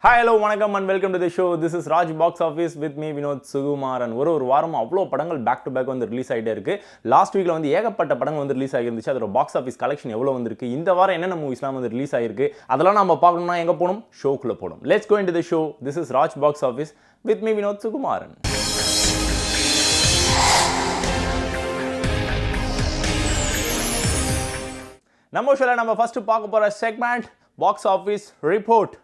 Hi, hello, வணக்கம் and welcome to the show. This is Raj Box Office with me, Vinod Sugumaran. ஒரு வாரம் அவ்வளோ படங்கள் back to back வந்து release ஆகிட்டே இருக்கு. லாஸ்ட் வீக்ல வந்து ஏகப்பட்ட படங்கள் வந்து ரிலீஸ் ஆகிருந்துச்சு. அதோட பாக்ஸ் ஆஃபீஸ் கலெக்ஷன் எவ்வளோ வந்திருக்கு, இந்த வாரம் என்னென்ன மூவிஸ்லாம் வந்து ரிலீஸ் ஆகிருக்கு, அதெல்லாம் நம்ம பார்க்கணும்னா எங்கே போகணும்? ஷோக்குள்ளே போகணும். Let's go into the show. This is Raj box office with me, Vinod Sukumaran. நம்ம ஷோவில் நம்ம ஃபர்ஸ்ட் பார்க்க போகிற segment box office report.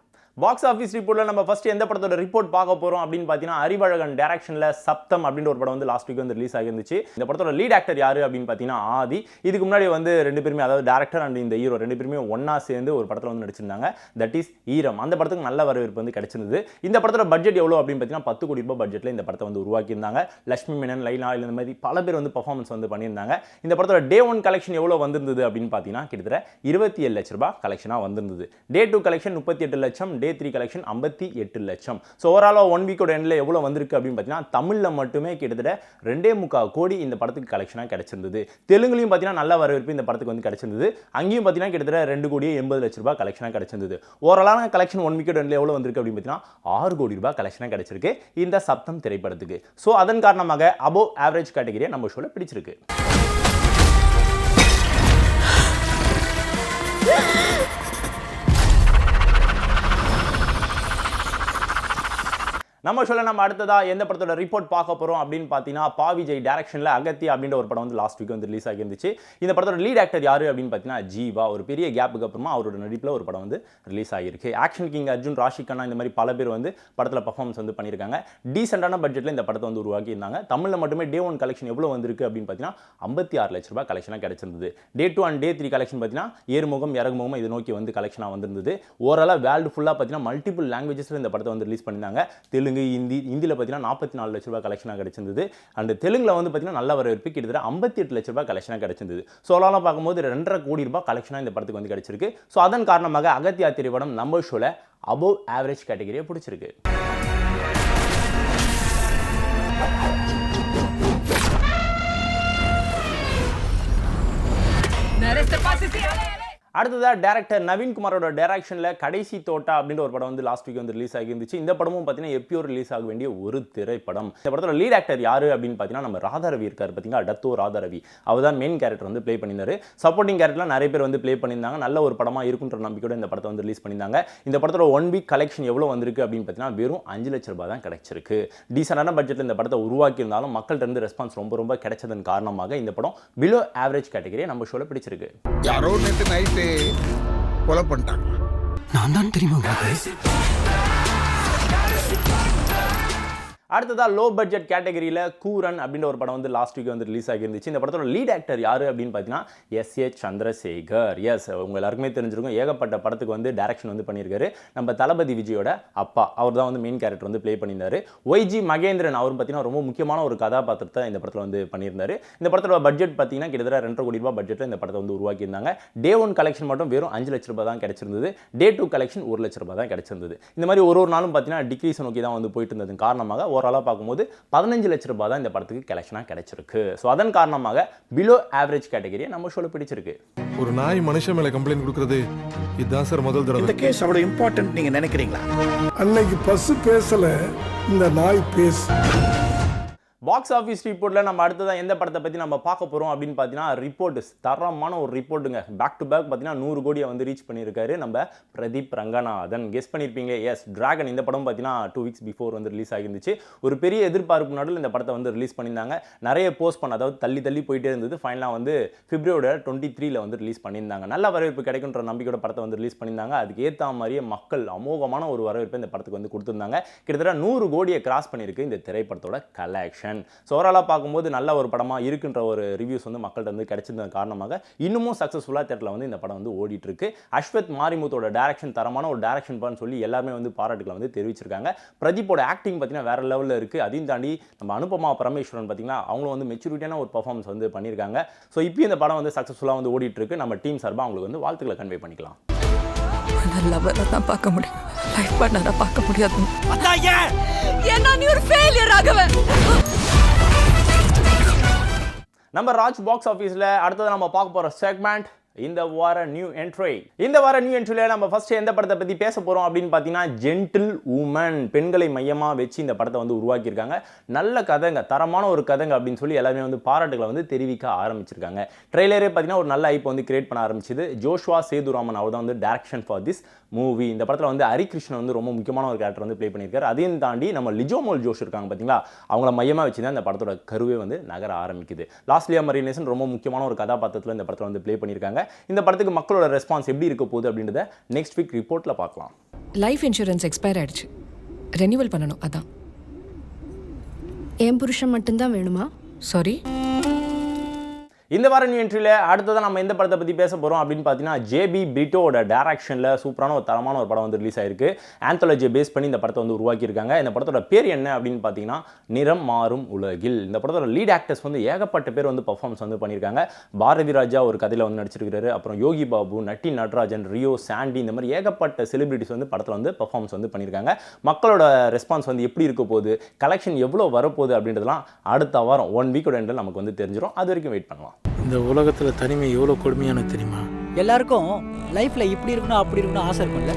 Box office ரிப்போர்ட்டில் நம்ம ஃபஸ்ட்டு எந்த படத்தோட ரிப்போர்ட் பார்க்க போகிறோம் அப்படின்னு பார்த்தீங்கன்னா, அறிவழகன் டைரக்ஷனில் சப்தம் அப்படின்ற ஒரு படம் வந்து லாஸ்ட் வீக் வந்து ரிலீஸ் ஆகிருந்துச்சு. இந்த படத்தோட லீட் ஆக்டர் யார் அப்படின்னு பார்த்தீங்கன்னா ஆதி. இதுக்கு முன்னாடி வந்து ரெண்டு பேருமே, அதாவது டேரக்டர் அண்ட் இந்த ஹீரோ ரெண்டு பேருமே ஒன்றா சேர்ந்து ஒரு படத்தில் வந்து நடிச்சிருந்தாங்க. தட் இஸ் ஈரம். அந்த படத்துக்கு நல்ல வரவேற்பு வந்து கிடைச்சிருந்தது. இந்த படத்தோட பட்ஜெட் எவ்வளோ அப்படின்னு பார்த்தீங்கன்னா 10 கோடி ரூபாய் பட்ஜெட்டில் இந்த படத்தை வந்து உருவாக்கியிருந்தாங்க. லட்சுமி மேனன், லைலா, இந்த மாதிரி பல பேர் வந்து பர்ஃபார்மன்ஸ் வந்து பண்ணியிருந்தாங்க. இந்த படத்தோட டே 1 கலெக்ஷன் எவ்வளோ வந்திருந்தது அப்படின்னு பார்த்தீங்கன்னா கிட்டத்தட்ட 27 லட்ச ரூபாய் கலெக்ஷனாக வந்திருந்தது. டே 2 கலெக்ஷன் 38 லட்சம், டே 3 கலெக்ஷன் 58 லட்சம். ஸோ ஓவராலாக 1 வீக்கோட எண்டில் எவ்வளோ வந்திருக்கு அப்படின்னு பார்த்தீங்கன்னா, தமிழில் மட்டுமே கிட்டத்தட்ட 2.25 கோடி இந்த படத்துக்கு கலெக்ஷனாக கிடைச்சிருந்தது. தெலுங்குலையும் பார்த்தீங்கன்னா நல்ல வரவேற்பு இந்த படத்துக்கு வந்து கிடைச்சிருந்தது. அங்கேயும் பார்த்தீங்கன்னா கிட்டத்தட்ட 2 கோடியே 80 லட்ச ரூபாய் கலெக்ஷனாக கிடைச்சிருந்தது. ஓவராலான கலெக்ஷன் 1 வீக்கோட எண்டில் எவ்வளோ வந்திருக்கு அப்படின்னு பார்த்தீங்கன்னா 6 கோடி ரூபாய் கலெக்ஷனாக கிடைச்சிருக்கு இந்த சப்தம் திரைப்படத்துக்கு. ஸோ அதன் காரணமாக அபோவ் ஆவரேஜ் கேட்டகரியை நம்ம ஷோவில் பிடிச்சிருக்கு. நம்ம சொல்ல நம்ம அடுத்ததா எந்த படத்தோட ரிப்போர்ட் பார்க்க போறோம் அப்படின்னு பார்த்தீங்கன்னா, பா விஜய் டைரக்ஷனில் அகத்தி அப்படின்ற ஒரு படம் வந்து லாஸ்ட் வீக் வந்து ரிலீஸ் ஆகிருந்துச்சு. இந்த படத்தோட லீட் ஆக்டர் யாரு அப்படின்னு பார்த்தீங்கன்னா ஜீவா. ஒரு பெரிய கேப்புக்கு அப்புறமா அவரோட நடிப்பில் ஒரு படம் வந்து ரிலீஸ் ஆகிருக்கு. ஆக்ஷன் கிங் அர்ஜுன், ராஷிகண்ணா, இந்த மாதிரி பல பேர் வந்து படத்தில் பர்ஃபார்மன்ஸ் வந்து பண்ணியிருக்காங்க. டீசென்டான பட்ஜெட்டில் இந்த படத்தை வந்து உருவாக்கி இருந்தாங்க. தமிழில் மட்டுமே டே 1 கலெக்ஷன் எவ்வளோ வந்திருக்கு அப்படின்னு பார்த்தீங்கன்னா 56 லட்ச ரூபாய் கலெக்ஷனாக கிடைச்சிருந்தது. டே 2 அண்ட் டே 3 கலெக்ஷன் பார்த்தீங்கன்னா ஏறுமுகம் இறகுமுகம் இது நோக்கி வந்து கலெக்ஷனாக வந்திருந்தது. ஓவராலாக வேர்ல்டு ஃபுல்லாக பார்த்தீங்கன்னா மல்டிபிள் லாங்குவேஜஸில் இந்த படத்தை வந்து ரிலீஸ் பண்ணியிருந்தாங்க. தெலுங்கு, ஹிந்தியில் பார்த்தீங்கன்னா 44 லட்ச ரூபாய் கலெக்ஷனாக கிடைச்சிருந்தது. அண்ட் தெலுங்குல வந்து பார்த்தீங்கன்னா நல்ல வரவேற்பு, கிட்டத்தட்ட 58 லட்ச ரூபாய் கலெக்ஷனாக கிடைச்சிருந்தது. ஸோ அதெல்லாம் பார்க்கும்போது 2.5 கோடி ரூபாய் கலெக்ஷனாக இந்த படத்துக்கு வந்து கிடைச்சிருக்கு. ஸோ அதன் காரணமாக அகத்தியா திரைப்படம் நம்ம ஷோவில் அபோவ் ஆவரேஜ் கேட்டகரியை பிடிச்சிருக்கு. அடுத்ததாக டேரக்டர் நவீன்குமாரோட டைரக்ஷனில் கடைசி தோட்டா அப்படின்ற ஒரு படம் வந்து லாஸ்ட் வீக் வந்து ரிலீஸ் ஆகிருந்துச்சு. இந்த படமும் பார்த்தீங்கன்னா எப்பயோ ரிலீஸ் ஆக வேண்டிய ஒரு திரைப்படம். இந்த படத்தோட லீட் ஆக்டர் யாரு அப்படின்னு பார்த்தீங்கன்னா நம்ம ராதாரவி இருக்கார் பார்த்தீங்கன்னா, டத்தோ ராதாரவி. அவர் தான் மெயின் கேரக்டர் வந்து ப்ளே பண்ணியிருந்தாரு. சப்போர்ட்டிங் கேரக்டர்லாம் நிறைய பேர் வந்து ப்ளே பண்ணியிருந்தாங்க. நல்ல ஒரு படமாக இருக்குன்ற நம்பிக்கையோட இந்த படத்தை வந்து ரிலீஸ் பண்ணியிருந்தாங்க. இந்த படத்தோட 1 வீக் கலெக்ஷன் எவ்வளோ வந்திருக்கு அப்படின்னு பார்த்தீங்கன்னா வெறும் 5 லட்ச ரூபாய் தான் கிடைச்சிருக்கு. டீசென்டான பட்ஜெட்டில் இந்த படத்தை உருவாக்கியிருந்தாலும் மக்கள்கிட்ட இருந்து ரெஸ்பான்ஸ் ரொம்ப கிடைச்சதன் காரணமாக இந்த படம் பிலோ ஆவரேஜ் கேட்டகரியை நம்ம ஷோவில் பிடிச்சிருக்கு. யாரோ நேற்று நைட்டு கொலை பண்ணிட்டாங்க. நான் தான் தெரியுமா? அடுத்ததா லோ பட்ஜெட் கேட்டகரியில் கூரன் அப்படின்ற ஒரு படம் வந்து லாஸ்ட் வீக் வந்து ரிலீஸ் ஆகிருந்துச்சு. இந்த படத்தோட லீட் ஆக்டர் யாரு அப்படின்னு பார்த்தீங்கன்னா S.A. சந்திரசேகர். எஸ், உங்க எல்லாருக்குமே தெரிஞ்சிருக்கும். ஏகப்பட்ட படத்துக்கு வந்து டைரக்ஷன் வந்து பண்ணியிருக்காரு. நம்ம தளபதி விஜயோட அப்பா, அவர் தான் வந்து மெயின் கேரக்டர் வந்து ப்ளே பண்ணியிருந்தாரு. YG மகேந்திரன் அவர் பார்த்தீங்கன்னா ரொம்ப முக்கியமான ஒரு கதாபாத்திரத்தை இந்த படத்தில் வந்து பண்ணியிருந்தாரு. இந்த படத்தோட பட்ஜெட் பார்த்தீங்கன்னா கிட்டத்தட்ட 2.5 கோடி ரூபாய் பட்ஜெட்டில் இந்த படத்தை வந்து உருவாக்கியிருந்தாங்க. டே 1 கலெக்ஷன் மட்டும் வெறும் 5 லட்ச ரூபாய் தான் கிடைச்சிருந்தது. டே 2 கலெக்ஷன் 1 லட்ச ரூபாய் தான் கிடைச்சிருந்தது. இந்த மாதிரி ஒரு நாளும் பார்த்தீங்கன்னா டிக்ரீஸ் நோக்கி தான் வந்து போயிட்டு இருந்தது காரணமாக ஓவராலாக பார்க்கும்போது 15 லட்ச ரூபாய் தான் இந்த படத்துக்கு கலெக்ஷனாக கிடைச்சிருக்கு. ஸோ அதன் காரணமாக பிலோ ஆவரேஜ் கேட்டகரியை நம்ம ஷோவில் பிடிச்சிருக்கு. ஒரு நாய் மனுஷன் மேல கம்ப்ளைண்ட் கொடுக்கிறது இதுதான் சார் முதல் தடவை. இந்த கேஸ் அவ்வளவு இம்பார்ட்டன்ட் நீங்க நினைக்கிறீங்களா? அன்னைக்கு பசு பேசல, இந்த நாய் பேசு. பாக்ஸ் ஆஃபீஸ் ரிப்போர்ட்டில் நம்ம அடுத்ததான் எந்த படத்தை பற்றி நம்ம பார்க்க போகிறோம் அப்படின்னு பார்த்தீங்கன்னா ரிப்போர்ட், தரமான ஒரு ரிப்போர்ட்டுங்க. பேக் டு பேக் பார்த்தீங்கன்னா 100 கோடியை வந்து ரீச் பண்ணியிருக்காரு நம்ம பிரதீப் ரங்கநாதன். கெஸ் பண்ணியிருப்பீங்களே, எஸ், டிராகன். இந்த படம் பார்த்தீங்கன்னா 2 வீக்ஸ் பிஃபோர் வந்து ரிலீஸ் ஆகிருந்துச்சு. ஒரு பெரிய எதிர்பார்ப்பு நடுவில் இந்த படத்தை வந்து ரிலீஸ் பண்ணியிருந்தாங்க. நிறைய போஸ்ட் பண்ண, அதாவது தள்ளி போயிட்டே இருந்தது. ஃபைனலாக வந்து பிப்ரவரி 23 வந்து ரிலீஸ் பண்ணியிருந்தாங்க. நல்ல வரவேற்பு கிடைக்குன்ற நம்பிக்கையோட படத்தை வந்து ரிலீஸ் பண்ணியிருந்தாங்க. அதுக்கு ஏற்ற மாதிரியே மக்கள் அமோகமான ஒரு வரவேற்பை இந்த படத்துக்கு வந்து கொடுத்துருந்தாங்க. கிட்டத்தட்ட 100 கோடியை கிராஸ் பண்ணியிருக்கு இந்த திரைப்படத்தோட கலெக்ஷன். ஸோ ஓவராலாக பார்க்கும்போது நல்ல ஒரு படமாக இருக்குன்ற ஒரு ரிவ்யூஸ் வந்து மக்கள்கிட்ட வந்து கிடைச்சது காரணமாக இன்னமும் சக்ஸஸ்ஃபுல்லாக தேட்டரில் வந்து இந்த படம் வந்து ஓடிட்டு இருக்கு. அஸ்வத் மாரிமுத்தோட டைரக்ஷன் தரமான ஒரு டைரக்ஷன் பண்ணு சொல்லி எல்லாருமே வந்து பாராட்டுகளை வந்து தெரிவிச்சிருக்காங்க. பிரதீப்போட ஆக்டிங் பார்த்தீங்கன்னா வேற லெவலில் இருக்குது. அதையும் தாண்டி நம்ம அனுபமா பரமேஸ்வரன் பார்த்தீங்கன்னா அவங்களும் வந்து மெச்சூரிட்டியான ஒரு பர்ஃபார்மன்ஸ் வந்து பண்ணியிருக்காங்க. ஸோ இப்போ இந்த படம் வந்து சக்ஸஸ்ஃபுல்லாக வந்து ஓடிட்டு இருக்கு. நம்ம டீம் சார்பாக அவங்களுக்கு வந்து வாழ்த்துக்களை கன்வே பண்ணிக்கலாம். லவ்வரை தான் பார்க்க முடியும், லைஃப் பார்ட்னரை பார்க்க முடியாது. ஏன்னா நீ ஒரு ஃபெயிலியர் ஆகவே. நம்ம ராஜ் பாக்ஸ் ஆஃபீஸில் அடுத்தது நம்ம பார்க்க போகிற செக்மெண்ட் இந்த வார நியூ என்ட்ரில நம்ம ஃபர்ஸ்ட் எந்த படத்தை பத்தி பேச போறோம் அப்படின்னு பார்த்தீங்கன்னா ஜென்டில் உமன், பெண்களை மையமா வச்சு இந்த படத்தை வந்து உருவாக்கியிருக்காங்க. நல்ல கதைங்க, தரமான ஒரு கதைங்க அப்படின்னு சொல்லி எல்லாருமே வந்து பாராட்டுகளை வந்து தெரிவிக்க ஆரம்பிச்சிருக்காங்க. ட்ரெய்லரே பார்த்தீங்கன்னா ஒரு நல்ல ஐப் வந்து கிரியேட் பண்ண ஆரம்பிச்சது. ஜோஷ்வா சேதுராமன் அவர் தான் வந்து டைரக்ஷன் ஃபார் திஸ் மூவி. இந்த படத்தில் வந்து ஹரிகிருஷ்ணன் வந்து ரொம்ப முக்கியமான ஒரு கேரக்டர் வந்து ப்ளே பண்ணியிருக்காரு. அதையும் தாண்டி நம்ம லிஜோமோல் ஜோஷ் இருக்காங்க பார்த்தீங்களா, அவங்கள மையமாக வச்சு தான் இந்த படத்தோட கருவே வந்து நகர ஆரம்பிக்குது. லாஸ்லியா மரினேசன் ரொம்ப முக்கியமான ஒரு கதாபாத்திரத்தில் இந்த படத்தில் வந்து ப்ளே பண்ணியிருக்காங்க. இந்த படத்துக்கு மக்களோட ரெஸ்பான்ஸ் எப்படி இருக்க போகுது அப்படின்றத நெக்ஸ்ட் வீக் ரிப்போர்ட்டில் பார்க்கலாம். லைஃப் இன்சூரன்ஸ் எக்ஸ்பயர் ஆயிடுச்சு, ரெனியூவல் பண்ணணும். அதான். என் புருஷன் மட்டும்தான் வேணுமா? சாரி. இந்த வார நியூ என்ட்ரியில் அடுத்ததான் நம்ம எந்த படத்தை பற்றி பேச போகிறோம் அப்படின்னு பார்த்தீங்கன்னா ஜேபி பிரிட்டோட டைரக்ஷனில் சூப்பரான ஒரு தரமான ஒரு படம் வந்து ரிலீஸ் ஆயிருக்கு. ஆந்தாலஜியை பேஸ் பண்ணி இந்த படத்தை வந்து உருவாக்கியிருக்காங்க. இந்த படத்தோட பேர் என்ன அப்படின்னு பார்த்தீங்கன்னா நிறம் மாறும் உலகில். இந்த படத்தோட லீட் ஆக்டர்ஸ் வந்து ஏகப்பட்ட பேர் வந்து பர்ஃபார்மன்ஸ் வந்து பண்ணியிருக்காங்க. பாரதி ராஜா ஒரு கதையில் வந்து நடிச்சிருக்காரு. அப்புறம் யோகி பாபு, நட்டி நடராஜன், ரியோ, சாண்டி, இந்த மாதிரி ஏகப்பட்ட செலிபிரிட்டிஸ் வந்து படத்தில் வந்து பர்ஃபார்மன்ஸ் வந்து பண்ணியிருக்காங்க. மக்களோட ரெஸ்பான்ஸ் வந்து எப்படி இருக்க போகுது, கலெக்ஷன் எவ்வளோ வரப்போகுது அப்படின்றதுலாம் அடுத்த வாரம் 1 வீக்கோட எண்டில் நமக்கு வந்து தெரிஞ்சிடும். அது வரைக்கும் வெயிட் பண்ணலாம். இந்த உலகத்தில் தனிமை எவ்வளோ கொடுமையான தெரியுமா? எல்லாருக்கும் லைஃப்பில் இப்படி இருக்கணும் அப்படி இருக்கணும் ஆசை இருக்கும்ல.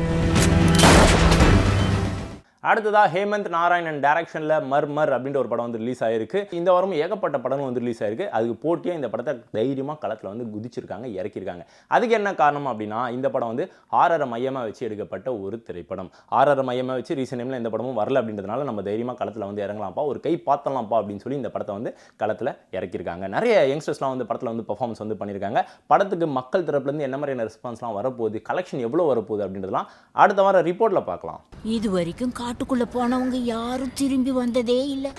அடுத்ததா ஹேமந்த் நாராயணன் டைரக்ஷனில் மர்மர் அப்படின்ற ஒரு படம் வந்து ரிலீஸ் ஆயிருக்கு. இந்த வாரம் ஏகப்பட்ட படங்கள் வந்து ரிலீஸ் ஆயிருக்கு. அதுக்கு போட்டியாக இந்த படத்தை தைரியமாக களத்தில் வந்து குதிச்சிருக்காங்க, இறக்கியிருக்காங்க. அதுக்கு என்ன காரணம் அப்படின்னா இந்த படம் வந்து ஹாரரை மையமாக வச்சு எடுக்கப்பட்ட ஒரு திரைப்படம். ஹாரரை மையமாக வச்சு ரீசெண்ட் டைமில் இந்த படமும் வரல அப்படின்றதுனால நம்ம தைரியமாக களத்தில் வந்து இறங்கலாம்ப்பா, ஒரு கை பார்த்தலாம்ப்பா அப்படின்னு சொல்லி இந்த படத்தை வந்து களத்தில் இறக்கியிருக்காங்க. நிறைய யங்ஸ்டர்ஸ்லாம் வந்து படத்தில் வந்து பர்ஃபார்மன்ஸ் வந்து பண்ணியிருக்காங்க. படத்துக்கு மக்கள் தரப்புலேருந்து என்ன மாதிரியான ரெஸ்பான்ஸ்லாம் வரப்போகுது, கலெக்ஷன் எவ்வளோ வரப்போகுது அப்படின்றதுலாம் அடுத்த வாரம் ரிப்போர்ட்டில் பார்க்கலாம். இது வரைக்கும் காட்டுக்குள்ள போனவங்க யாரும் திரும்பி வந்ததே இல்லை.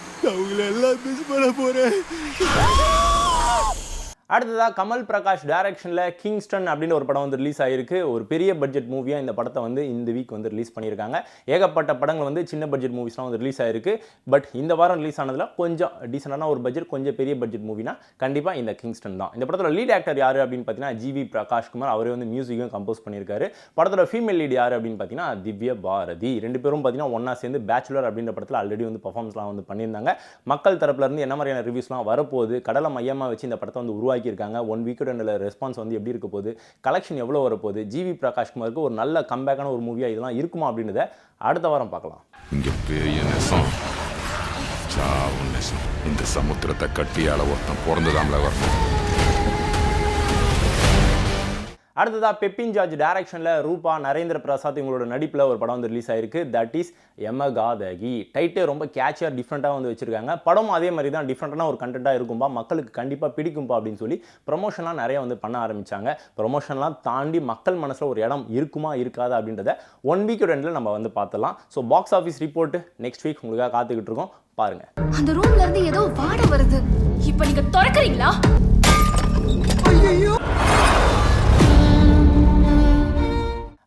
அடுத்ததாக கமல் பிரகாஷ் டைரக்ஷனில் கிங்ஸ்டன் அப்படின்னு ஒரு படம் வந்து ரிலீஸ் ஆகிருக்கு. ஒரு பெரிய பட்ஜெட் மூவியாக இந்த படத்தை வந்து இந்த வீக் வந்து ரிலீஸ் பண்ணியிருக்காங்க. ஏகப்பட்ட படங்கள் வந்து சின்ன பட்ஜெட் மூவிஸ்லாம் வந்து ரிலீஸ் ஆகிருக்கு. பட் இந்த வாரம் ரிலீஸ் ஆனதில் கொஞ்சம் டீசெண்டான ஒரு பட்ஜெட், கொஞ்சம் பெரிய பட்ஜெட் மூவினா கண்டிப்பாக இந்த கிங்ஸ்டன் தான். இந்த படத்தோட லீட் ஆக்டர் யார் அப்படின்னு பார்த்தீங்கன்னா ஜிவி பிரகாஷ்குமார். அவரே வந்து மியூசிக்கும் கம்போஸ் பண்ணியிருக்காரு. படத்தோட ஃபீமேல் லீட் யார் அப்படின்னு பார்த்தீங்கன்னா திவ்யா பாரதி. 2 பேரும் பார்த்தீங்கன்னா ஒன்றா சேர்ந்து பேச்சுலர் அப்படின்ற படத்தில் ஆல்ரெடி வந்து பர்ஃபார்மன்ஸ்லாம் வந்து பண்ணியிருந்தாங்க. மக்கள் தரப்புலேருந்து என்ன மாதிரியான ரிவ்யூஸ்லாம் வரப்போகுது, கடலை மையமாக வச்சு இந்த படத்தை வந்து உருவாக்கியிருக்காங்க. 1 வீக்கோட ரெஸ்பான்ஸ் வந்து எப்படி இருக்க போகுது, கலெக்ஷன் எவ்வளோ வரப்போகுது, ஜிவி பிரகாஷ்குமாருக்கு ஒரு நல்ல கம்பேக்கான ஒரு மூவியாக இதெல்லாம் இருக்குமா அப்படின்றத அடுத்த வாரம் பார்க்கலாம். இந்த சமுத்திரத்தை கட்டியால ஒருத்தன் பிறந்ததாம்ல வரணும். அடுத்ததாக பெப்பின் ஜார்ஜ் டைரக்ஷனில் ரூபா நரேந்திர பிரசாத் இவங்களோட நடிப்பில் ஒரு படம் வந்து ரிலீஸ் ஆயிருக்கு. That is Yamakaathaghi. டைட்டே ரொம்ப கேட்சியாக டிஃப்ரெண்ட்டாக வந்து வச்சிருக்காங்க. படம் அதே மாதிரி தான் டிஃப்ரெண்ட்டான ஒரு கண்டென்ட்டாக இருக்கும்பா, மக்களுக்கு கண்டிப்பாக பிடிக்கும்பா அப்படின்னு சொல்லி ப்ரொமோஷன்லாம் நிறைய வந்து பண்ண ஆரம்பித்தாங்க. ப்ரொமோஷன்லாம் தாண்டி மக்கள் மனசில் ஒரு இடம் இருக்குமா இருக்காதா அப்படின்றத 1 வீக்கோட எண்டில் நம்ம வந்து பார்த்துலாம். So box office report next week உங்களுக்காக காத்துக்கிட்டு இருக்கோம், பாருங்க. அந்த ரூம்ல இருந்து ஏதோ வாட வருது. இப்போ நீங்க திறக்கறீங்களா?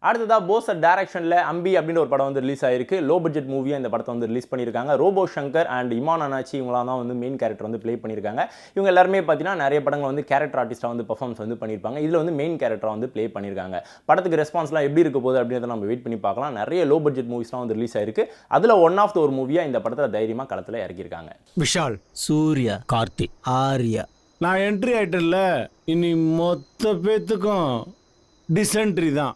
அடுத்ததா போசர் டைரக்ஷனில் அம்பி அப்படின்ற ஒரு படம் வந்து ரிலீஸ் ஆயிருக்கு. லோ பட்ஜெட் மூவியாக இந்த படத்தை வந்து ரிலீஸ் பண்ணியிருக்காங்க. ரோபோ சங்கர் அண்ட் இமான் அனாச்சி இவங்களாம் தான் வந்து மெயின் கேரக்டர் வந்து ப்ளே பண்ணியிருக்காங்க. இவங்க எல்லாருமே பார்த்தீங்கன்னா நிறைய படங்கள் வந்து கேரக்டர் ஆர்டிஸ்ட்டாக வந்து பர்ஃபார்மன்ஸ் வந்து பண்ணியிருப்பாங்க. இதில் வந்து மெயின் கேரக்டராக வந்து ப்ளே பண்ணியிருக்காங்க. படத்துக்கு ரெஸ்பான்ஸ்லாம் எப்படி இருக்க போகுது அப்படின்றத நம்ம வெயிட் பண்ணி பார்க்கலாம். நிறைய லோ பட்ஜெட் மூவிஸ்லாம் வந்து ரிலீஸ் ஆயிருக்கு. அதில் ஒன் ஆஃப் த ஒரு மூவியாக இந்த படத்தை தைரியமாக களத்தில் இறக்கியிருக்காங்க. விஷால், சூர்யா, கார்த்தி, ஆர்யா. நான் என்ட்ரி ஆயிட்டேன்ல, இனி மொத்த பேத்துக்கும் டிசென்ட்ரி தான்.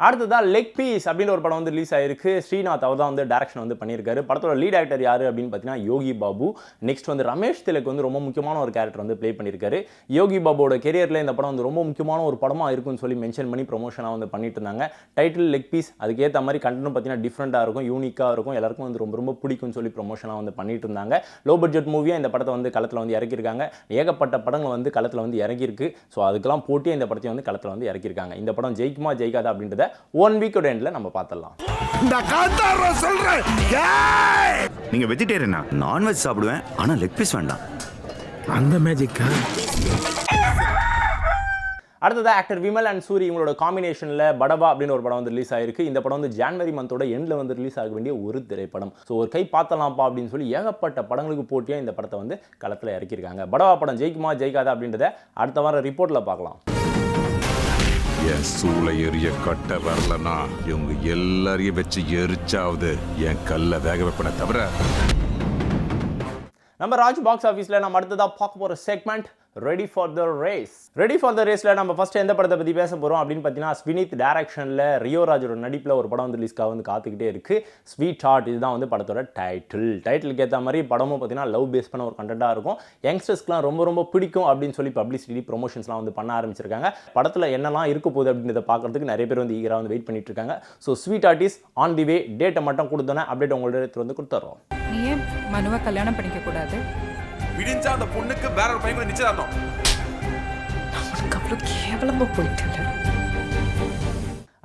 அடுத்ததான் லெக் பீஸ் அப்படின்னு ஒரு படம் வந்து ரிலீஸ் ஆயிருக்கு. ஸ்ரீநாத் அவர் தான் வந்து டைரக்ஷன் வந்து பண்ணியிருக்காரு. படத்தோட லீட் ஆக்டர் யார் அப்படின்னு பார்த்தீங்கன்னா யோகி பாபு. நெக்ஸ்ட் வந்து ரமேஷ் திலக் வந்து ரொம்ப முக்கியமான ஒரு கேரக்டர் வந்து ப்ளே பண்ணியிருக்காரு. யோகி பாபுவோட கெரியரில் இந்த படம் வந்து ரொம்ப முக்கியமான ஒரு படமாக இருக்குன்னு சொல்லி மென்ஷன் பண்ணி ப்ரொமோஷனாக வந்து பண்ணிட்டு இருந்தாங்க. டைட்டில் லெக் பீஸ், அதுக்கேற்ற மாதிரி கண்டென்ட் பார்த்தீங்கன்னா டிஃப்ரெண்ட்டாக இருக்கும், யூனிக்காக இருக்கும், எல்லாருக்கும் வந்து ரொம்ப ரொம்ப பிடிக்கும்னு சொல்லி ப்ரொமோஷனாக வந்து பண்ணிட்டு இருந்தாங்க. லோ பட்ஜெட் மூவியாக இந்த படத்தை வந்து களத்தில் வந்து இறக்கியிருக்காங்க. ஏகப்பட்ட படங்கள் வந்து களத்தில் வந்து இறங்கியிருக்கு. ஸோ அதுக்கெல்லாம் போட்டியாக இந்த படத்தை வந்து களத்தில் வந்து இறக்கியிருக்காங்க. இந்த படம் ஜெயிக்குமா ஜெயிக்காதா அப்படின்றத 1 வீக்கோட எண்டில் நம்ம பார்த்துடலாம். நீங்க வெஜிடேரியனா? நான்வெஜ் சாப்பிடுவேன், ஆனா லெக் பீஸ் வேண்டாம். அந்த மேஜிக்கா? அடுத்தது ஆக்டர் விமல் அண்ட் சூரி இவங்களோட காம்பினேஷனில் படபா அப்படின்னு ஒரு படம் வந்து ரிலீஸ் ஆயிருக்கு. இந்த படம் வந்து ஜான்வரி மந்தோட எண்டில் வந்து ரிலீஸ் ஆக வேண்டிய ஒரு திரைப்படம். ஸோ ஒரு கை பார்த்தலாம்ப்பா அப்படின்னு சொல்லி ஏகப்பட்ட படங்களுக்கு போட்டியாக இந்த படத்தை வந்து களத்தில் இறக்கியிருக்காங்க. படபா படம் ஜெயிக்குமா ஜெயிக்காதா அப்படின்றத அடுத்த வாரம் ரிப்போர்ட்டில் பார்க்கலாம். என் சூளை எரிய கட்ட வரலன்னா இவங்க எல்லாரையும் வச்சு எரிச்சாவது என் கல்ல வேக வைப்பன தவிர. நம்ம ராஜ் பாக்ஸ் ஆஃபீஸில் நம்ம அடுத்ததாக பார்க்க போகிற segment ready for the race. Ready for the ரேஸில் நம்ம ஃபர்ஸ்ட் எந்த படத்தை பற்றி பேச போகிறோம் அப்படின்னு பார்த்தீங்கன்னா, ஸ்வினித் டைரக்ஷனில் ரியோ ராஜோட நடிப்பில் ஒரு படம் வந்து ரிலீஸ்க்காக வந்து காத்துக்கிட்டே இருக்குது. ஸ்வீட் ஹார்ட் இதுதான் வந்து படத்தோட டைட்டிலுக்கு ஏற்ற மாதிரி படமும் பார்த்தீங்கன்னா லவ் பேஸ் பண்ண ஒரு கண்டென்ட்டாக இருக்கும். யங்ஸ்டர்ஸ்க்குலாம் ரொம்ப ரொம்ப பிடிக்கும் அப்படின்னு சொல்லி பப்ளிசிட்டி ப்ரொமோஷன்ஸ்லாம் வந்து பண்ண ஆரம்பிச்சிருக்காங்க. படத்தில் என்னெல்லாம் இருக்க போகுது அப்படின்றத பார்க்கறதுக்கு நிறைய பேர் வந்து ஈகராக வந்து வெயிட் பண்ணிட்டு இருக்காங்க. So Sweetheart is on the way. டேட்டை மட்டும் கொடுத்தோன்னே அப்டேட் உங்களோட எடுத்து வந்து கொடுத்துட்றோம். நீ ஏன் மனுவை கல்யாணம் பண்ணிக்க கூடாது? விடிஞ்சா அந்த பொண்ணுக்கு வேற ஒரு பையன் கூட நிச்சயதார்த்தம். அவனுக்கு அவ்வளோ கேவலமா போயிட்டு.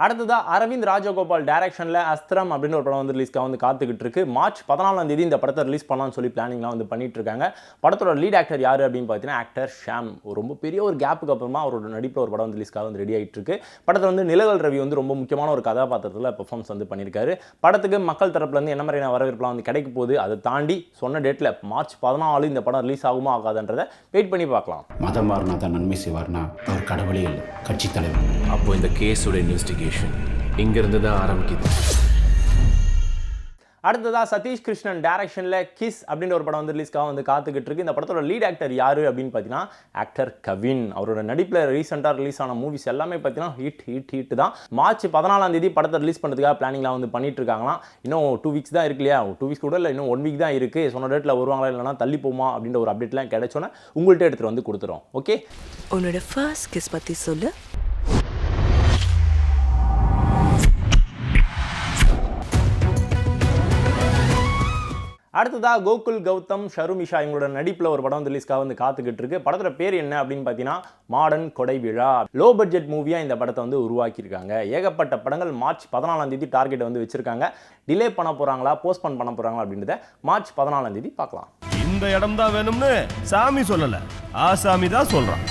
அடுத்ததா அரவிந்த் ராஜகோபால் டைரக்ஷனில் அஸ்திரம் அப்படின்னு ஒரு படம் வந்து ரிலீஸ்க்காக வந்து காத்துக்கிட்டு இருக்கு. மார்ச் 14 இந்த படத்தை ரிலீஸ் பண்ணலாம்னு சொல்லி பிளானிங்லாம் வந்து பண்ணிட்டு இருக்காங்க. படத்தோட லீட் ஆக்டர் யார் அப்படின்னு பார்த்தீங்கன்னா ஆக்டர் ஷாம். ரொம்ப பெரிய ஒரு கேப்புக்கு அப்புறமா அவரோட நடிப்பில் ஒரு படம் வந்து ரிலீஸ்க்காக வந்து ரெடி ஆகிட்டு இருக்கு. படத்தில் வந்து நிலவல் ரவி வந்து ரொம்ப முக்கியமான ஒரு கதாபாத்திரத்தில் பெர்ஃபார்மன்ஸ் வந்து பண்ணியிருக்காரு. படத்துக்கு மக்கள் தரப்புலேருந்து என்ன மாதிரியான வரவேற்புலாம் வந்து கிடைக்க போகுது, அதை தாண்டி சொன்ன டேட்டில் மார்ச் 14 இந்த படம் ரிலீஸ் ஆகுமா ஆகாதுன்றதை வெயிட் பண்ணி பார்க்கலாம். மதம் மாறினா தான் நன்மை செய்வார்னா அவர் கடவுளே இல்லை, கட்சி தலைவர். அப்போ இந்த கேஸோட இன்வெஸ்டிகேஷன் இங்கிருந்து தான் ஆரம்பிக்குது. அடுத்ததா சதீஷ் கிருஷ்ணன் டைரக்ஷனில் கிஸ் அப்படின்ற ஒரு படம் வந்து ரிலீஸ்க்காக வந்து காத்துக்கிட்டு இருக்கு. இந்த படத்தோட லீட் ஆக்டர் யாரு அப்படின்னு பார்த்தீங்கன்னா ஆக்டர் கவின். அவரோட நடிப்பில் ரீசெண்டாக ரிலீஸ் ஆன மூவிஸ் எல்லாமே பார்த்தீங்கன்னா ஹிட் தான். மார்ச் 14 படத்தை ரிலீஸ் பண்ணுறதுக்காக பிளானிங்லாம் வந்து பண்ணிட்டு இருக்காங்களாம். இன்னும் 2 வீக்ஸ் தான் இருக்கு இல்லையா? 2 வீக்ஸ் கூட இல்லை, இன்னும் 1 வீக் தான் இருக்கு. சொன்ன டேட்டில் வருவாங்களா இல்லைனா தள்ளி போமா அப்படின்ற ஒரு அப்டேட்லாம் கிடைச்சோன்னே உங்கள்கிட்ட எடுத்துகிட்டு வந்து கொடுத்துரும். ஓகே, உன்னோட ஃபர்ஸ்ட் கிஸ் பற்றி சொல்லு. அடுத்ததா கோகுல் கௌதம், ஷருமிஷா இவங்களோட நடிப்பில் ஒரு படம் வந்து ரிலீஸ்க்காக வந்து காத்துக்கிட்டு இருக்கு. படத்தோட பேர் என்ன அப்படின்னு பார்த்தீங்கன்னா மாடர்ன் கொடை விழா. லோ பட்ஜெட் மூவியாக இந்த படத்தை வந்து உருவாக்கியிருக்காங்க. ஏகப்பட்ட படங்கள் மார்ச் 14 டார்கெட் வந்து வச்சிருக்காங்க. டிலே பண்ண போகிறாங்களா, போஸ்ட்போன் பண்ண போகிறாங்களா அப்படின்றத மார்ச் 14 பார்க்கலாம். இந்த இடம் தான் வேணும்னு சாமி சொல்லல, ஆசாமி தான் சொல்றான்.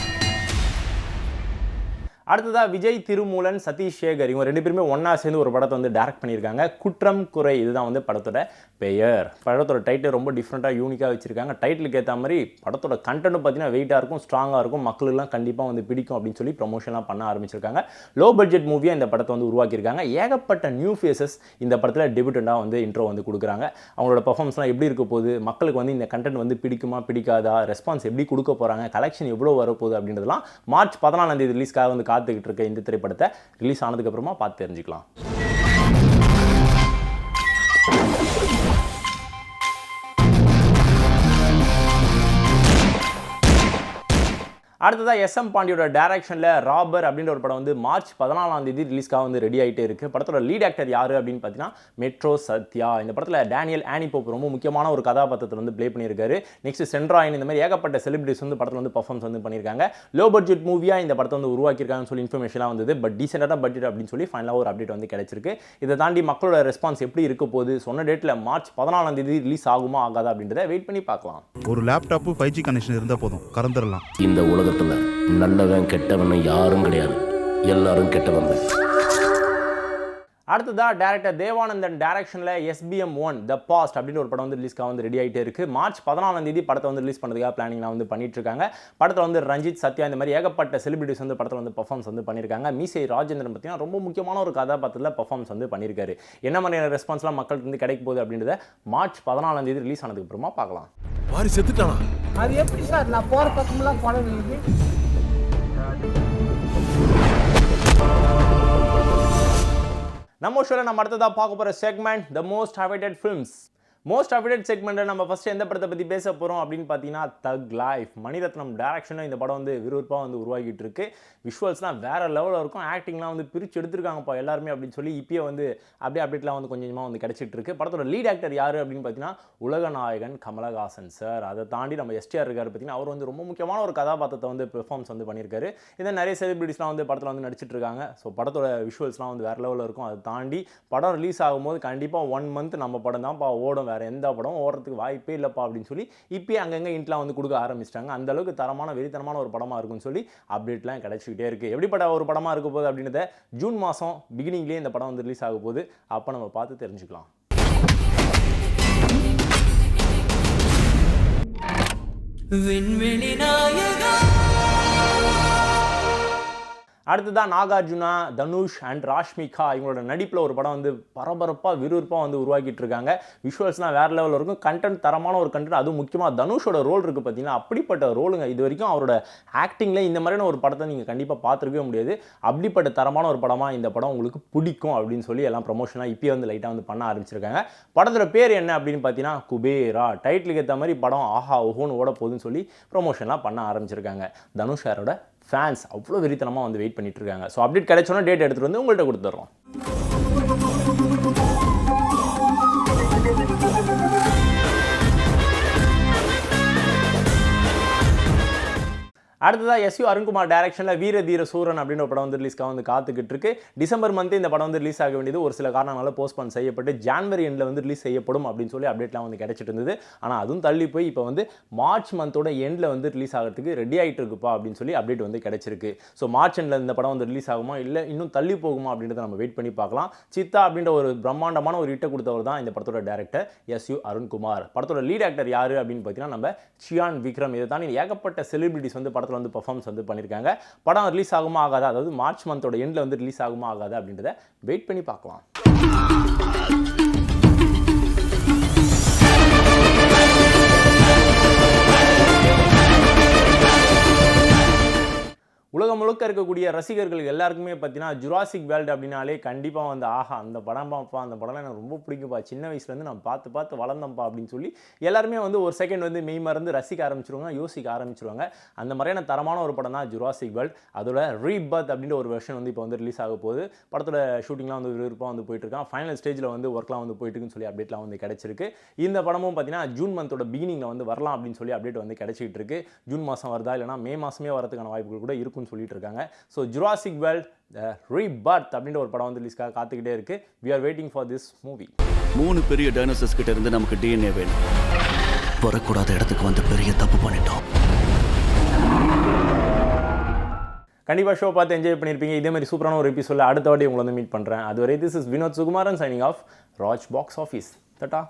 அடுத்ததா விஜய் திருமூலன், சதீஷ் சேகர் இவங்க 2 பேருமே ஒன்றா சேர்ந்து ஒரு படத்தை வந்து டைரக்ட் பண்ணியிருக்காங்க. குற்றம் குறை இதுதான் வந்து படத்தோட பெயர். படத்தோட டைட்டில் ரொம்ப டிஃப்ரெண்ட்டாக யூனிக்காக வச்சுருக்காங்க. டைட்டிலுக்கு ஏற்ற மாதிரி படத்தோட கண்டென்ட்டும் பார்த்தீங்கன்னா வெயிட்டாக இருக்கும், ஸ்ட்ராங்காக இருக்கும், மக்களுக்குலாம் கண்டிப்பாக வந்து பிடிக்கும் அப்படின்னு சொல்லி ப்ரொமோஷன்லாம் பண்ண ஆரம்பிச்சிருக்காங்க. லோ பட்ஜெட் மூவியாக இந்த படத்தை வந்து உருவாக்கியிருக்காங்க. ஏகப்பட்ட நியூ ஃபேஸஸ் இந்த படத்தில் டெபியூட்டண்டாக வந்து இன்ட்ரோ வந்து கொடுக்குறாங்க. அவங்களோட பர்ஃபார்மன்ஸ்லாம் எப்படி இருக்க போகுது, மக்களுக்கு வந்து இந்த கண்டென்ட் வந்து பிடிக்குமா பிடிக்காதா, ரெஸ்பான்ஸ் எப்படி கொடுக்க போகிறாங்க, கலெக்ஷன் எவ்வளோ வரப்போகுது அப்படின்றதுலாம் மார்ச் 14 ரிலீஸ்க்காக வந்து காத்துக்கிட்டு இருக்க இந்த திரைப்படத்தை ரிலீஸ் ஆனதுக்கு அப்புறமா பார்த்து தெரிஞ்சுக்கலாம். அடுத்ததாக எஸ்எம் பாண்டியோட டைரக்ஷனில் ராபர் அப்படின்ற ஒரு படம் வந்து மார்ச் 14 ரிலீஸ்க்காக வந்து ரெடி ஆகிட்டே இருக்குது. படத்தோட லீட் ஆக்டர் யார் அப்படின்னு பார்த்தீங்கன்னா மெட்ரோ சத்யா. இந்த படத்தில் டேனியல் ஆனிபோப் ரொம்ப முக்கியமான ஒரு கதாபாத்திரத்தில் வந்து ப்ளே பண்ணியிருக்காரு. நெக்ஸ்ட் சென்ட்ராயின், இந்த மாதிரி ஏகப்பட்ட செலிபிரிட்டிஸ் வந்து படத்தில் வந்து பர்ஃபார்மன்ஸ் வந்து பண்ணியிருக்காங்க. லோ பட்ஜெட் மூவியாக இந்த படத்தை வந்து உருவாக்கியிருக்காங்கன்னு சொல்லி இன்ஃபர்மேஷன்லாம் வந்தது. பட் டீசெண்டான பட்ஜெட் அப்படின்னு சொல்லி ஃபைனலாக ஒரு அப்டேட் வந்து கிடைச்சிருக்கு. இதை தாண்டி மக்களோட ரெஸ்பான்ஸ் எப்படி இருக்க போகுது, சொன்ன டேட்டில் மார்ச் 14 ரிலீஸ் ஆகுமா ஆகாதா அப்படின்றத வெயிட் பண்ணி பார்க்கலாம். ஒரு லேப்டாப்பு 5G கனெக்ஷன் இருந்தால் போதும், கறந்துடலாம். இந்த உலகத்துல நல்லவன் கெட்டவன் யாரும் கிடையாது, எல்லாரும் கெட்டவன். அடுத்ததா டைரக்டர் தேவானந்தன் டைரக்ஷனில் SBM1 த பாஸ்ட் அப்படின்னு ஒரு படம் வந்து ரிலீஸ்க்காக வந்து ரெடி ஆகிட்டே இருக்குது. மார்ச் 14 படத்தை வந்து ரிலீஸ் பண்ணுறதுக்காக பிளானிங்லாம் வந்து பண்ணிட்டு இருக்காங்க. படத்தில் வந்து ரஞ்சித், சத்யா இந்த மாதிரி ஏகப்பட்ட செலிபிரிட்டிஸ் வந்து படத்தில் வந்து பர்ஃபார்மன்ஸ் வந்து பண்ணியிருக்காங்க. மீசை ராஜேந்திரன் பார்த்தீங்கன்னா ரொம்ப முக்கியமான ஒரு கதாபாத்திரத்தில் பர்ஃபார்மன்ஸ் வந்து பண்ணியிருக்காரு. என்ன மாதிரியான ரெஸ்பான்ஸ்லாம் மக்களுக்கு வந்து கிடைக்க போகுது அப்படின்றத மார்ச் 14 ரிலீஸ் ஆனதுக்கு அப்புறமா பார்க்கலாம். மாறி செத்துட்டானா? அது எப்படி சார் நான் போகிற பக்கமெல்லாம் படம் இருக்குது? நம்ம ஷோவில் நம்ம அடுத்ததாக பார்க்க போகிற segment the most awaited films. Most awaited செக்மெண்ட்டில் நம்ம ஃபஸ்ட்டு எந்த படத்தை பற்றி பேச போகிறோம் அப்படின்னு பார்த்தீங்கன்னா தக் லைஃப். மணிரத்னம் டைரக்ஷனில் இந்த படம் வந்து விறுவிறுப்பாக வந்து உருவாகிட்டு இருக்கு. விஷுவல்ஸ்லாம் வேறு லெவலில் இருக்கும், ஆக்டிங்லாம் வந்து பிரித்து எடுத்துருக்காங்கப்பா எல்லாருமே அப்படின்னு சொல்லி இப்பயே வந்து அப்படியே அப்டேட்லாம் வந்து கொஞ்சமாக வந்து கிடச்சிட்டு இருக்கு. படத்தோட லீட் ஆக்டர் யார் அப்படின்னு பார்த்தீங்கன்னா உலக நாயகன் கமலஹாசன் சார். அதை தாண்டி நம்ம STR இருக்கார் பார்த்தீங்கன்னா, அவர் வந்து ரொம்ப முக்கியமான ஒரு கதாபாத்திரத்தை வந்து பெர்ஃபார்மன்ஸ் வந்து பண்ணியிருக்காரு. இதை நிறைய செலிபிரிட்டிஸ்லாம் வந்து படத்தில் வந்து நடிச்சிட்டு இருக்காங்க. ஸோ படத்தோட விஷுவல்ஸ்லாம் வந்து வேறு லெவலில் இருக்கும். அதை தாண்டி படம் ரிலீஸ் ஆகும்போது கண்டிப்பாக 1 மந்த் நம்ம படம் தான்ப்பா ஓடும், வேறு எந்த படம் ஓடுறதுக்கு வாய்ப்பே இல்லைப்பா அப்படின்னு சொல்லி இப்போயே அங்கங்கே இன்ட்லாம் வந்து கொடுக்க ஆரம்பிச்சிட்டாங்க. அந்த அளவுக்கு தரமான வெறித்தனமான ஒரு படமாக இருக்கும்னு சொல்லி அப்டேட்லாம் கிடச்சிக்கிட்டே இருக்குது. எப்படிப்பட்ட ஒரு படமாக இருக்க போகுது அப்படின்றத ஜூன் மாதம் பிகினிங்லேயே இந்த படம் வந்து ரிலீஸ் ஆக போகுது. அப்போ நம்ம பார்த்து தெரிஞ்சுக்கலாம். அடுத்ததான் நாகார்ஜுனா, தனுஷ் அண்ட் ராஷ்மிகா இவங்களோட நடிப்பில் ஒரு படம் வந்து பரபரப்பாக விறுவிறுப்பாக வந்து உருவாக்கிட்டு இருக்காங்க. விஷுவல்ஸ்லாம் வேறு லெவலில் இருக்கும், கண்டென்ட் தரமான ஒரு கண்டென்ட். அதுவும் முக்கியமாக தனுஷோட ரோல் இருக்குது பார்த்தீங்கன்னா, அப்படிப்பட்ட ரோலுங்க. இது வரைக்கும் அவரோட ஆக்டிங்கில் இந்த மாதிரியான ஒரு படத்தை நீங்கள் கண்டிப்பாக பார்த்துருக்கவே முடியாது. அப்படிப்பட்ட தரமான ஒரு படமாக இந்த படம் உங்களுக்கு பிடிக்கும் அப்படின்னு சொல்லி எல்லாம் ப்ரமோஷனாக இப்போயே வந்து லைட்டாக வந்து பண்ண ஆரம்பிச்சிருக்காங்க. படத்தோட பேர் என்ன அப்படின்னு பார்த்தீங்கன்னா குபேரா. டைட்டிலுக்கு ஏற்ற மாதிரி படம் ஆஹா ஓஹோன்னு ஓட போகுதுன்னு சொல்லி ப்ரமோஷன்லாம் பண்ண ஆரம்பிச்சிருக்காங்க. தனுஷ் சாரோட ஃபேன்ஸ் அவ்வளோ வெறித்தனமாக வந்து வெயிட் பண்ணிட்டு இருக்காங்க. ஸோ அப்டேட் கிடைச்சோன்னா டேட் எடுத்துகிட்டு வந்து உங்கள்கிட்ட கொடுத்துட்றோம். அடுத்ததாக எஸ்யூ அருண்குமார் டைரக்ஷனில் வீர தீர சூரன் அப்படின்ற படம் வந்து ரிலீஸ்க்காக வந்து காத்துக்கிட்டு இருக்கு. டிசம்பர் மந்த் இந்த படம் வந்து ரிலீஸ் ஆக வேண்டியது ஒரு சில காரணங்களால போஸ்ட்போன் செய்யப்பட்டு ஜான்வரி எண்டில் வந்து ரிலீஸ் செய்யப்படும் அப்படின்னு சொல்லி அப்டேட்லாம் வந்து கிடைச்சிட்டு இருந்தது. ஆனால் அதுவும் தள்ளி போய் இப்போ வந்து மார்ச் மந்தோட எண்டில் வந்து ரிலீஸ் ஆகிறதுக்கு ரெடி ஆகிட்டு இருக்குப்பா அப்படின்னு சொல்லி அப்டேட் வந்து கிடைச்சிருக்கு. ஸோ மார்ச் எண்டில் இந்த படம் வந்து ரிலீஸ் ஆகுமா இல்லை இன்னும் தள்ளி போகுமா அப்படின்றத நம்ம வெயிட் பண்ணி பார்க்கலாம். சித்தா அப்படின்ற ஒரு பிரம்மாண்டமான ஒரு ஹிட்டை கொடுத்தவர் தான் இந்த படத்தோட டேரக்டர் எஸ்யூ அருண்குமார். படத்தோட லீட் ஆக்டர் யார் அப்படின்னு பார்த்தீங்கன்னா நம்ம சியான் விக்ரம். இதை தாண்டி ஏகப்பட்ட செலிபிரிட்டிஸ் வந்து படத்தில் வந்து பர்ஃபார்மன்ஸ் வந்து பண்ணியிருக்காங்க. படம் ரிலீஸ் ஆகுமா ஆகாதா, அதாவது மார்ச் மந்தோட எண்டில் வந்து ரிலீஸ் ஆகுமா ஆகாதா அப்படின்றத வெயிட் பண்ணி பார்க்கலாம். உலகம் முழுக்க இருக்கக்கூடிய ரசிகர்கள் எல்லாருக்குமே பார்த்தீங்கன்னா ஜுராசிக் வேர்ல்டு அப்படின்னாலே கண்டிப்பாக வந்து ஆஹா அந்த படம் பார்ப்பா, அந்த படம்லாம் எனக்கு ரொம்ப பிடிக்கும்ப்பா, சின்ன வயசுலேருந்து நான் பார்த்து பார்த்து வளர்ந்தேன்ப்பா அப்படின்னு சொல்லி எல்லாருமே வந்து ஒரு செகண்ட் வந்து மெய் மறந்து ரசிக்க ஆரம்பிச்சிருவாங்க, யோசிக்க ஆரம்பிச்சிருவாங்க. அந்த மாதிரியான தரமான ஒரு படம் தான் ஜுராசிக் வேர்ல்டு. அதோட ரீபர்த் அப்படின்ற ஒரு வெர்ஷன் வந்து இப்போ வந்து ரிலீஸ் ஆக போகுது. படத்தோட ஷூட்டிங்லாம் வந்து விறுவிறுப்பாக வந்து போயிட்டு இருக்கான். ஃபைனல் ஸ்டேஜில் வந்து ஒர்க்லாம் வந்து போயிட்டு இருக்குன்னு சொல்லி அப்டேட்லாம் வந்து கிடைச்சிருக்கு. இந்த படமும் பார்த்தீங்கன்னா ஜூன் மந்தோட பிகினிங்கில் வந்து வரலாம் அப்படின்னு சொல்லி அப்டேட் வந்து கிடைச்சிட்டு இருக்கு. ஜூன் மாதம் வருதா இல்லைனா மே மாதமே வரதுக்கான வாய்ப்புகள் கூட இருக்குன்னு சொல்லிட்டு இருக்காங்க. ஸோ ஜுராசிக் வேர்ல்ட் ரீபர்த் அப்படின்ற ஒரு படம் வந்து ரிலீஸ்க்காக காத்துக்கிட்டே இருக்கு. We are waiting for this movie. 3 பெரிய டைனோசர்ஸ் கிட்ட இருந்து நமக்கு டிஎன்ஏ வேணும். வரக்கூடாத இடத்துக்கு வந்து பெரிய தப்பு பண்ணிட்டோம். கண்டிப்பாக ஷோ பார்த்து என்ஜாய் பண்ணியிருப்பீங்க. இதே மாதிரி சூப்பரான ஒரு எபிசோட அடுத்த வாட்டி உங்களை வந்து மீட் பண்ணுறேன். அதுவரை this is Vinod Sukumaran signing off Raj box office. Tata.